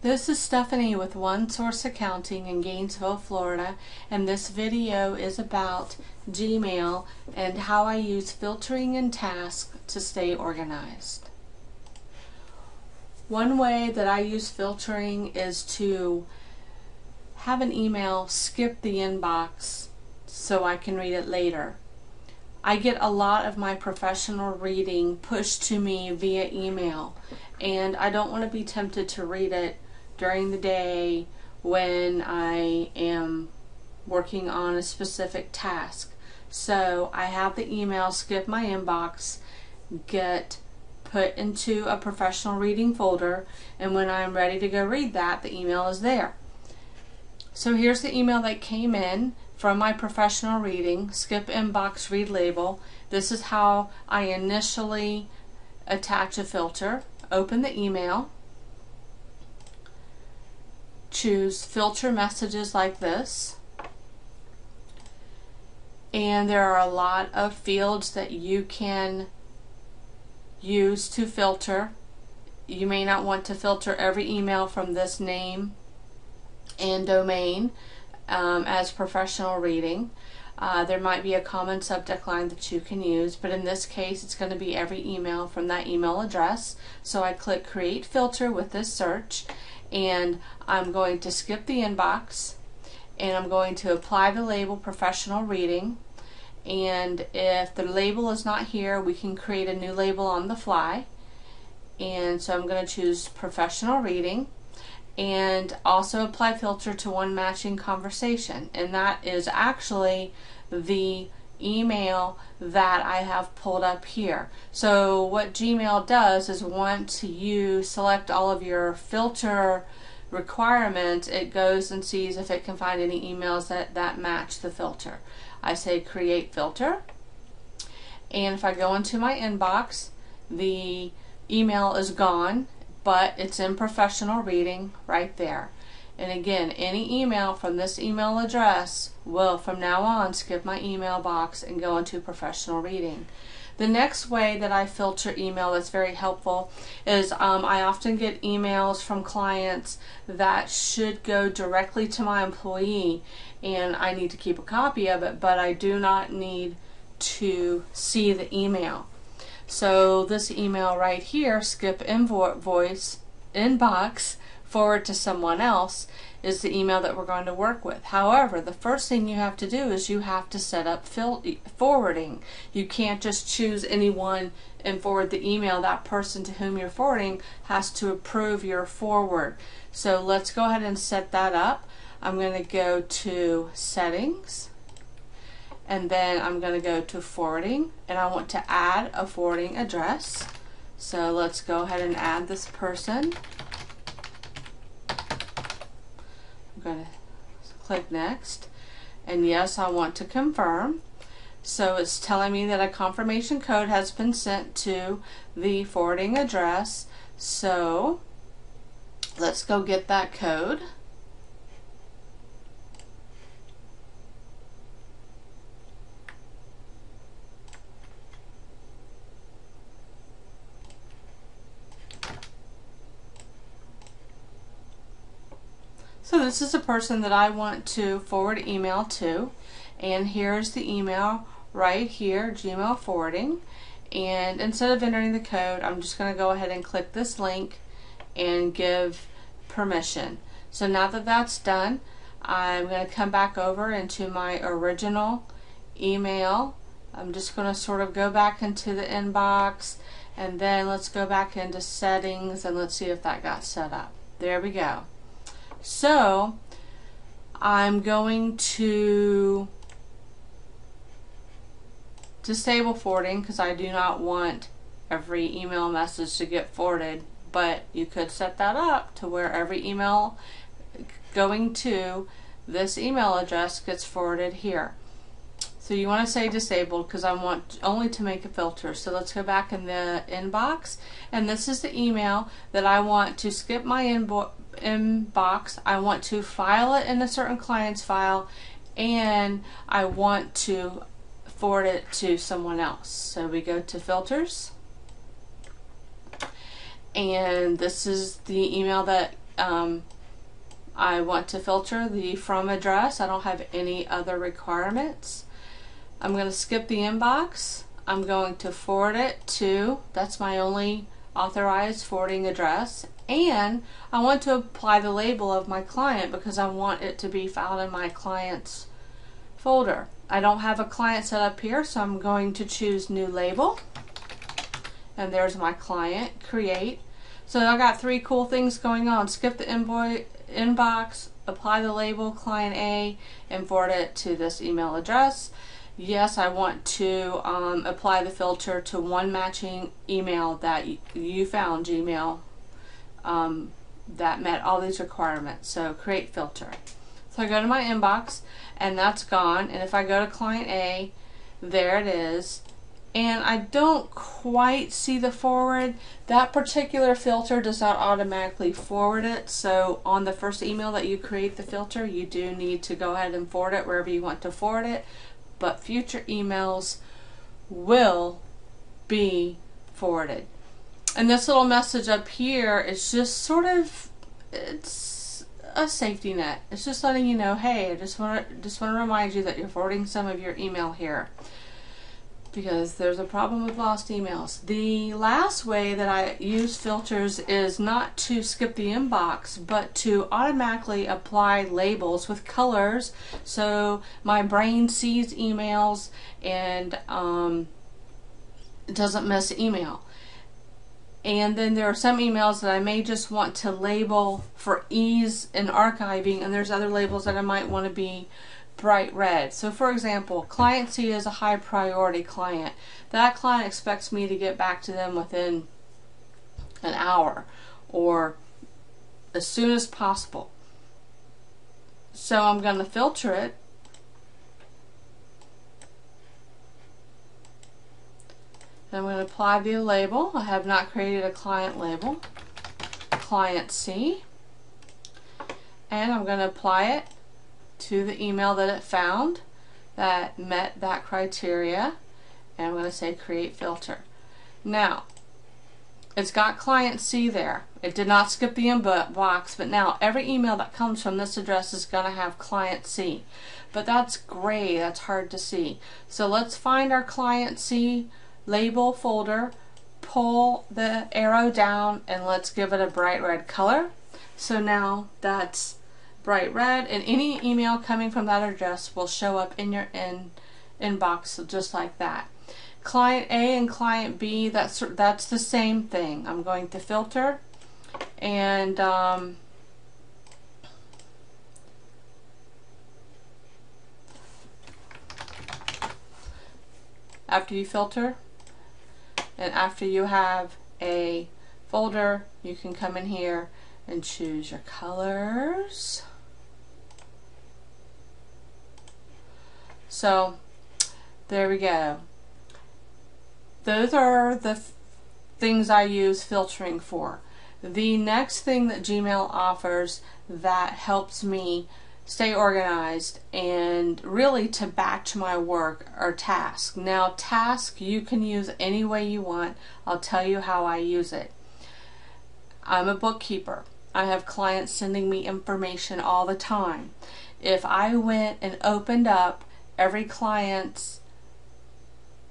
This is Stephanie with One Source Accounting in Gainesville, Florida, and this video is about Gmail and how I use filtering and tasks to stay organized. One way that I use filtering is to have an email skip the inbox so I can read it later. I get a lot of my professional reading pushed to me via email, and I don't want to be tempted to read it during the day when I am working on a specific task. So I have the email skip my inbox, get put into a professional reading folder, and when I'm ready to go read that, the email is there. So here's the email that came in from my professional reading, skip inbox read label. This is how I initially attach a filter. Open the email, choose filter messages like this, and there are a lot of fields that you can use to filter. You may not want to filter every email from this name and domain as professional reading. There might be a common subject line that you can use, but in this case it's going to be every email from that email address. So I click create filter with this search, and I'm going to skip the inbox, and I'm going to apply the label professional reading, and if the label is not here, we can create a new label on the fly. And so I'm going to choose professional reading and also apply filter to one matching conversation, and that is actually the email that I have pulled up here. So what Gmail does is once you select all of your filter requirements, it goes and sees if it can find any emails that match the filter. I say create filter, and if I go into my inbox, the email is gone, but it's in professional reading right there. And again, any email from this email address will from now on skip my email box and go into professional reading. The next way that I filter email that's very helpful is I often get emails from clients that should go directly to my employee, and I need to keep a copy of it, but I do not need to see the email. So this email right here, skip invoice inbox forward to someone else, is the email that we're going to work with. However, the first thing you have to do is you have to set up forwarding. You can't just choose anyone and forward the email. That person to whom you're forwarding has to approve your forward. So let's go ahead and set that up. I'm going to go to settings, and then I'm going to go to forwarding, and I want to add a forwarding address. So let's go ahead and add this person. I'm going to click next, and yes, I want to confirm. So it's telling me that a confirmation code has been sent to the forwarding address. So let's go get that code. So this is a person that I want to forward email to, and here's the email right here, Gmail forwarding. And instead of entering the code, I'm just going to go ahead and click this link and give permission. So now that that's done, I'm going to come back over into my original email. I'm just going to sort of go back into the inbox, and then let's go back into settings, and let's see if that got set up. There we go. So I'm going to disable forwarding because I do not want every email message to get forwarded, but you could set that up to where every email going to this email address gets forwarded here. So you want to say disabled because I want only to make a filter. So let's go back in the inbox, and this is the email that I want to skip my inbox. I want to file it in a certain client's file, and I want to forward it to someone else. So we go to filters, and this is the email that I want to filter the from address. I don't have any other requirements. I'm going to skip the inbox. I'm going to forward it to, that's my only authorized forwarding address, and I want to apply the label of my client because I want it to be filed in my client's folder. I don't have a client set up here, so I'm going to choose new label, and there's my client, create. So I got three cool things going on: skip the inbox, apply the label client A, and forward it to this email address. Yes, I want to apply the filter to one matching email that you found, Gmail, that met all these requirements. So create filter. So I go to my inbox, and that's gone. And if I go to client A, there it is. And I don't quite see the forward. That particular filter does not automatically forward it. So on the first email that you create the filter, you do need to go ahead and forward it wherever you want to forward it. But future emails will be forwarded. And this little message up here is just sort of, it's a safety net. It's just letting you know, hey, I just want to remind you that you're forwarding some of your email here, because there's a problem with lost emails. The last way that I use filters is not to skip the inbox, but to automatically apply labels with colors so my brain sees emails and it doesn't miss email. And then there are some emails that I may just want to label for ease in archiving, and there's other labels that I might want to be bright red. So for example, client C is a high priority client. That client expects me to get back to them within an hour or as soon as possible. So I'm going to filter it. I'm going to apply the label. I have not created a client label. Client C. And I'm going to apply it to the email that it found that met that criteria, and I'm going to say create filter. Now it's got client C there. It did not skip the inbox, but now every email that comes from this address is going to have client C. But that's gray, that's hard to see. So let's find our client C label folder, pull the arrow down, and let's give it a bright red color. So now that's bright red, and any email coming from that address will show up in your inbox just like that. Client A and client B, that's the same thing. I'm going to filter, and after you filter and after you have a folder, you can come in here and choose your colors. So there we go. Those are the things I use filtering for. The next thing that Gmail offers that helps me stay organized and really to batch my work are tasks. Now tasks you can use any way you want. I'll tell you how I use it. I'm a bookkeeper. I have clients sending me information all the time. If I went and opened up every client's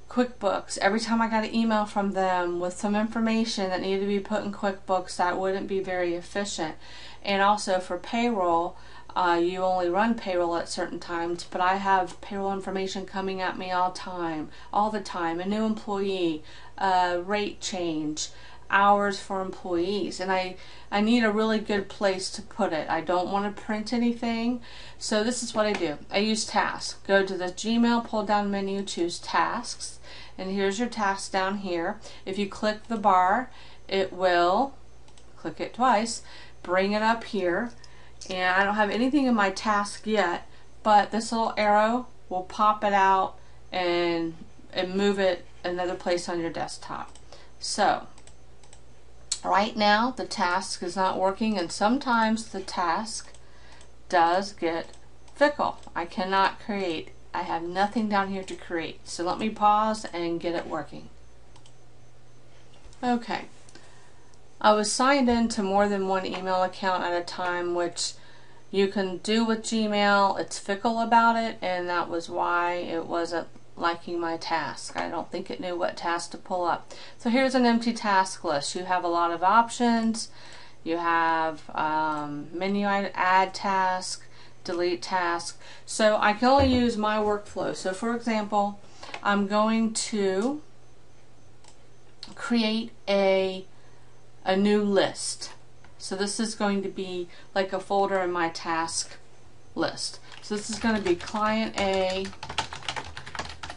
QuickBooks, every time I got an email from them with some information that needed to be put in QuickBooks, that wouldn't be very efficient. And also for payroll, you only run payroll at certain times, but I have payroll information coming at me all the time, a new employee, rate change, hours for employees, and I need a really good place to put it. I don't want to print anything, so this is what I do. I use tasks. Go to the Gmail pull down menu, choose tasks, and here's your tasks down here. If you click the bar, it will, click it twice, bring it up here, and I don't have anything in my task yet, but this little arrow will pop it out and move it another place on your desktop. So right now the task is not working, and sometimes the task does get fickle. I cannot create. I have nothing down here to create. So let me pause and get it working. Okay. I was signed into more than one email account at a time, which you can do with Gmail. It's fickle about it, and that was why it wasn't liking my task. I don't think it knew what task to pull up. So here's an empty task list. You have a lot of options. You have menu item, add task, delete task. So I can only use my workflow. So for example, I'm going to create a new list. So this is going to be like a folder in my task list. So this is going to be client A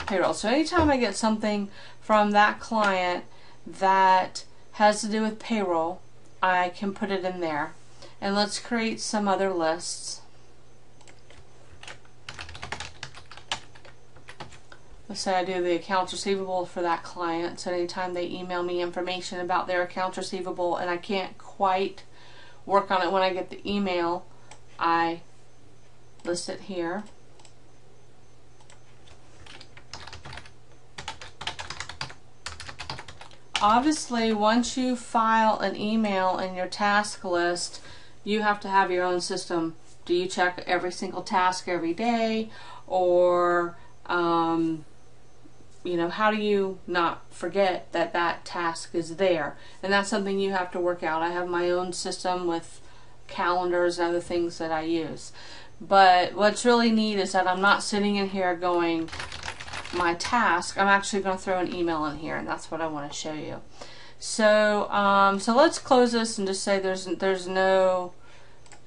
payroll. So anytime I get something from that client that has to do with payroll, I can put it in there. And let's create some other lists. Let's say I do the accounts receivable for that client. So anytime they email me information about their accounts receivable and I can't quite work on it when I get the email, I list it here. Obviously, once you file an email in your task list, you have to have your own system. Do you check every single task every day? Or, you know, how do you not forget that that task is there? And that's something you have to work out. I have my own system with calendars and other things that I use. But what's really neat is that I'm not sitting in here going, my task, I'm actually going to throw an email in here, and that's what I want to show you. So so let's close this and just say there's no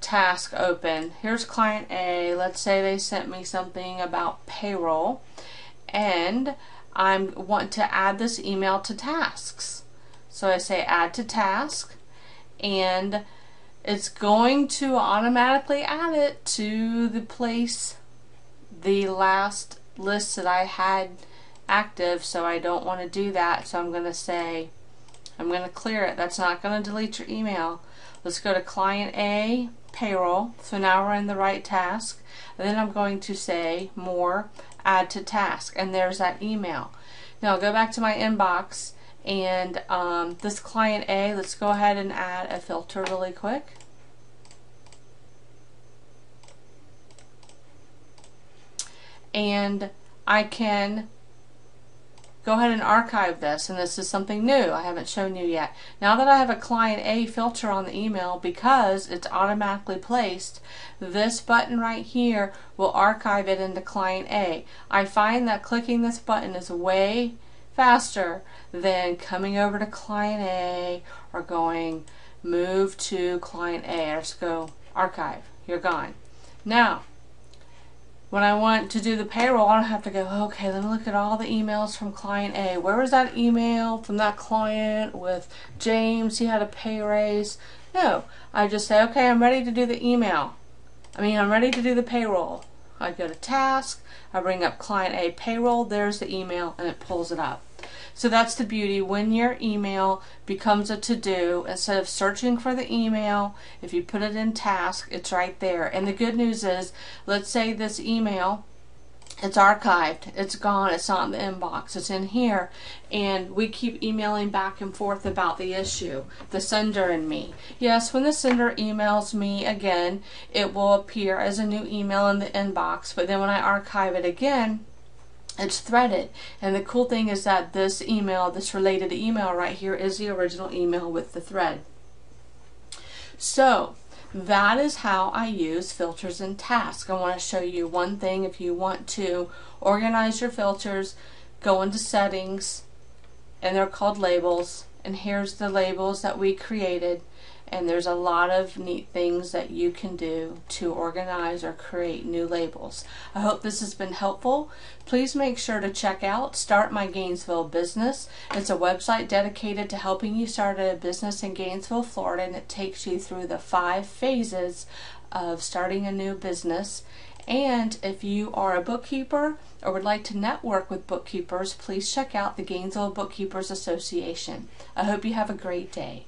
task open. Here's client A. Let's say they sent me something about payroll, and I want to add this email to tasks. So I say add to task, and it's going to automatically add it to the place, the last list that I had active. So I don't want to do that, so I'm going to say I'm going to clear it. That's not going to delete your email. Let's go to client A, payroll. So now we're in the right task, and then I'm going to say more, add to task, and there's that email. Now I'll go back to my inbox, and this client A, let's go ahead and add a filter really quick. And I can go ahead and archive this, and this is something new I haven't shown you yet. Now that I have a client A filter on the email, because it's automatically placed, this button right here will archive it into client A. I find that clicking this button is way faster than coming over to client A or going move to client A. I just go archive. You're gone. Now when I want to do the payroll, I don't have to go, okay, let me look at all the emails from client A. Where was that email from that client with James? He had a pay raise. No, I just say, okay, I'm ready to do the email. I'm ready to do the payroll. I go to task, I bring up client A payroll, there's the email, and it pulls it up. So that's the beauty. When your email becomes a to-do, instead of searching for the email, if you put it in task, it's right there. And the good news is, let's say this email, it's archived, it's gone, it's not in the inbox, it's in here, and we keep emailing back and forth about the issue, the sender and me. Yes, when the sender emails me again, it will appear as a new email in the inbox, but then when I archive it again, it's threaded. And the cool thing is that this email, this related email right here, is the original email with the thread. So that is how I use filters in Task. I want to show you one thing. If you want to organize your filters, go into settings, and they're called labels, and here's the labels that we created. And there's a lot of neat things that you can do to organize or create new labels. I hope this has been helpful. Please make sure to check out Start My Gainesville Business. It's a website dedicated to helping you start a business in Gainesville, Florida, and it takes you through the 5 phases of starting a new business. And if you are a bookkeeper or would like to network with bookkeepers, please check out the Gainesville Bookkeepers Association. I hope you have a great day.